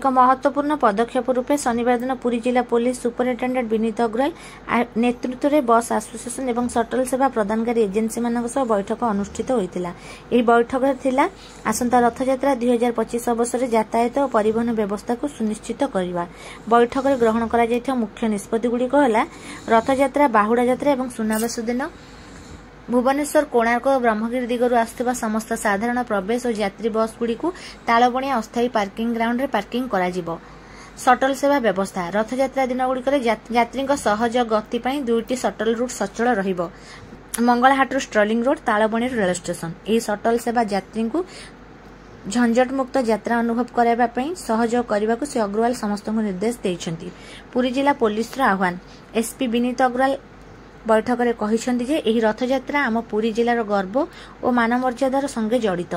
एक महत्वपूर्ण पदक्षेप रूपे शनिवार दिन पुरी जिला पुलिस सुपरिटेडेंट विनीत अग्रवाल नेतृत्व में बस एसोसिएशन एवं शटल सेवा प्रदानकारी एजेन्सी मान बैठक अनुष्ठित होता। यह बैठक थिला आसंता रथयात्रा 2025 अवसर यातायात और परिवहन व्यवस्था को सुनिश्चित करने। बैठक में ग्रहण कर मुख्य निष्पत्ति गुड़िक है रथयात्रा बाहुड़ा यात्रा और सुनावेश दिन भुवनेश्वर कोणार्क और ब्रह्मगिरी दिगरू आसुवा समस्त साधारण प्रवेश और यात्री बस गुड़ी तालबणिया अस्थायी पार्किंग ग्राउंड रे पार्किंग करा जिवो। शटल सेवा व्यवस्था रथयात्रा दिन गुड़िक यात्री सहज गति पर 2टी शटल रूट सचल रहिबो। मंगलहाटू स्ट्रलिंग रोड तालबणी रेल स्टेशन। यह शटल सेवा यात्री को झंझट मुक्त यात्रा अनुभव कराइबा सहयोग करने को श्री अग्रवाल समस्त निर्देश देइछंती। पुरी जिला पुलिस आह्वान एसपी विनीत अग्रवाल बैठक में कहते जे एही रथयात्रा आम पुरी जिलार गर्व और मान मर्यादार संगे जड़ित।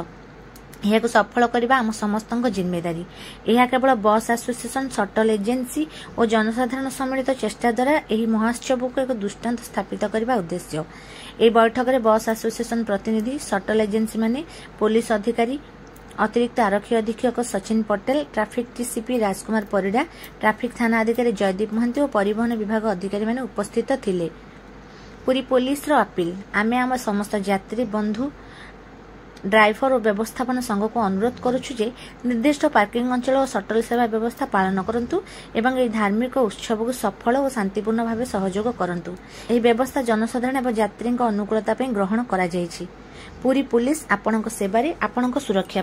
यह सफल करने आम समस्त जिम्मेदारी। यह केवल बस एसोसिएशन शटल एजेन्सी और जनसाधारण सम्मिलित चेष्टा द्वारा यह महोत्सव को एक दृष्टांत स्थापित करने उद्देश्य। यह बैठक में बस एसोसिएशन प्रतिनिधि शटल एजेन्सी माने पुलिस अधिकारी अतिरिक्त आरक्षी अधीक्षक सचिन पटेल ट्राफिक टीसीपी राजकुमार परिडा ट्राफिक थाना अधिकारी जयदीप महांती और परिवहन विभाग अधिकारी माने उपस्थित थिले। पुरी पुलिस अपील आमे आम समस्त यात्री बंधु ड्राइवर और व्यवस्थापन संघ को अनुरोध करुछु जे निर्दिष्ट पार्किंग अंचल और शटल सेवा व्यवस्था पालन करंतु एवं यह धार्मिक उत्सव को सफल और शांतिपूर्ण भाव सहयोग करंतु। यह व्यवस्था जनसाधारण एवं यात्री अनुकूलता ग्रहण करा जायछि। पुरी पुलिस आपणक सेवारे आपणक सुरक्षा।